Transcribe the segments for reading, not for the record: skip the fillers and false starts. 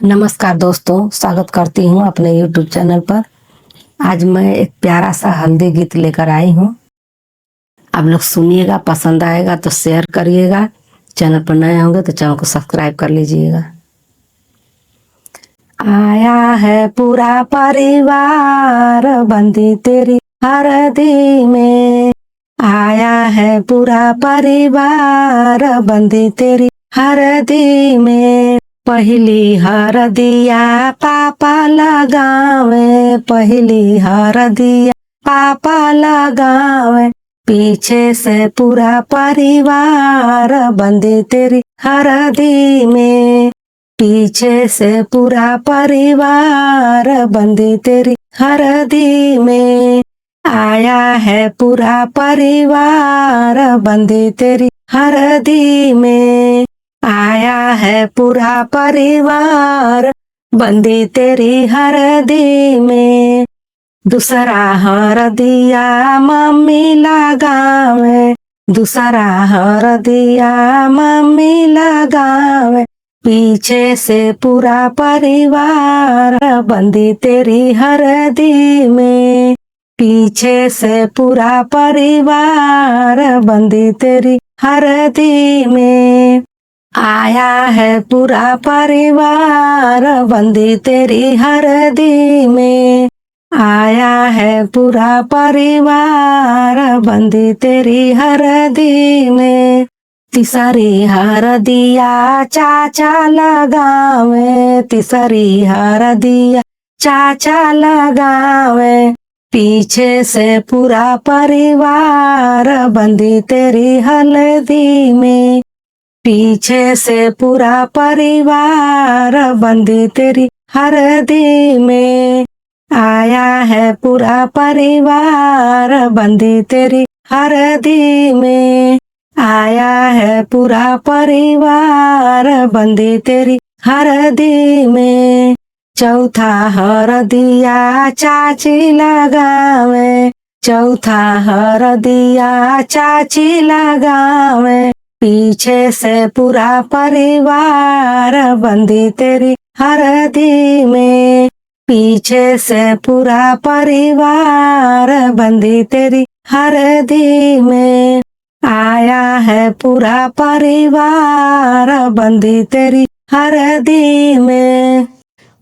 नमस्कार दोस्तों, स्वागत करती हूँ अपने YouTube चैनल पर। आज मैं एक प्यारा सा हल्दी गीत लेकर आई हूँ। आप लोग सुनिएगा, पसंद आएगा तो शेयर करिएगा। चैनल पर नए होंगे तो चैनल को सब्सक्राइब कर लीजिएगा। आया है पूरा परिवार बंदी तेरी हरदी में, आया है पूरा परिवार बंदी तेरी हरदी में। पहली हरदिया पापा लगावे, पहली हरदिया पापा लगावे, पीछे से पूरा परिवार बंदी तेरी हरदी में, पीछे से पूरा परिवार बंदी तेरी हरदी में। आया है पूरा परिवार बंदी तेरी हरदी में, आया है पूरा परिवार बंदी तेरी हरदी में। दूसरा हरदिया मम्मी लगावे, दूसरा हरदिया मम्मी लगावे, पीछे से पूरा परिवार बंदी तेरी हरदी में, पीछे से पूरा परिवार बंदी तेरी हरदी में। आया है पूरा परिवार बंदी तेरी हरदी में, आया है पूरा परिवार बंदी तेरी हरदी में। तीसरी हरदिया चाचा लगावे, तीसरी हरदिया चाचा लगावे, पीछे से पूरा परिवार बंदी तेरी हल्दी में, पीछे से पूरा परिवार बंदी तेरी हरदी में। आया है पूरा परिवार बंदी तेरी हरदी में, आया है पूरा परिवार बंदी तेरी हरदी में। चौथा हरदिया चाची लगावे, चौथा हरदिया चाची लगावे, पीछे से पूरा परिवार बंदी तेरी हरदी में, पीछे से पूरा परिवार बंदी तेरी हरदी में। आया है पूरा परिवार बंदी तेरी हरदी में।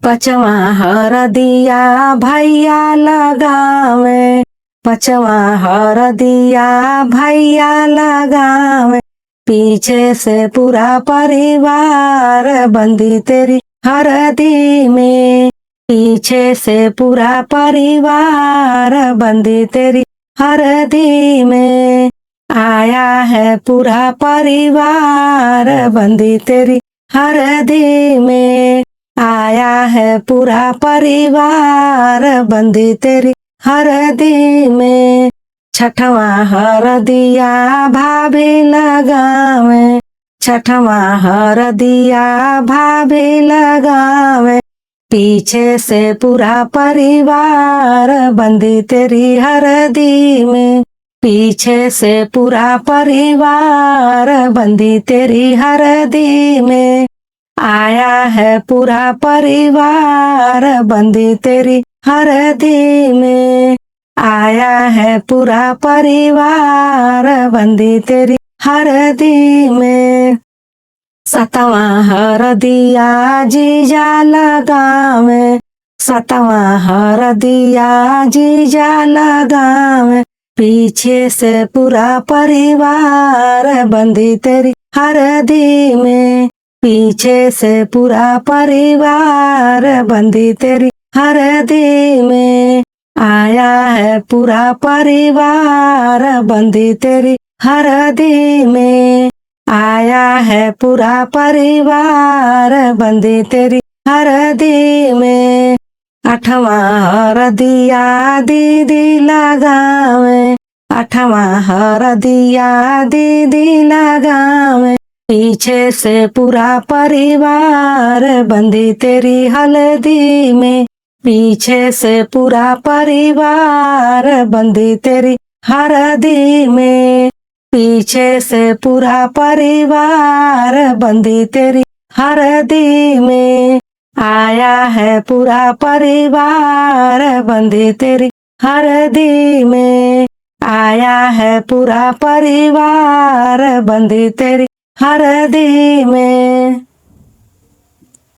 पचवा हरदिया भैया लगावे, पचवा हरदिया भैया लगावे, पीछे से पूरा परिवार बंदी तेरी हरदी में, पीछे से पूरा परिवार बंदी तेरी हरदी में। आया है पूरा परिवार बंदी तेरी हरदी में, आया है पूरा परिवार बंदी तेरी हरदी में। छठवा हरदिया भाभी लगावे, छठवा हरदिया भाभी लगावे, पीछे से पूरा परिवार बंदी तेरी हरदी में, पीछे से पूरा परिवार बंदी तेरी हरदी में। आया है पूरा परिवार बंदी तेरी हरदी में, आया है पूरा परिवार बंदी तेरी हरदी में। सतवा हरदिया जीजा लगावे, सतवा हरदिया जीजा लगावे, पीछे से पूरा परिवार बंदी तेरी हरदी में, पीछे से पूरा परिवार बंदी तेरी हरदी में। आया है पूरा परिवार बंदी तेरी हरदी में, आया है पूरा परिवार बंदी तेरी हरदी में। आठवा हरदिया दीदी लगावे, आठवा हरदिया दीदी लगावे, पीछे से पूरा परिवार बंदी तेरी हल्दी में, पीछे से पूरा परिवार बंदी तेरी हरदी में, पीछे से पूरा परिवार बंदी तेरी हरदी में। आया है पूरा परिवार बंदी तेरी हरदी में। आया है पूरा परिवार बंदी तेरी हरदी में।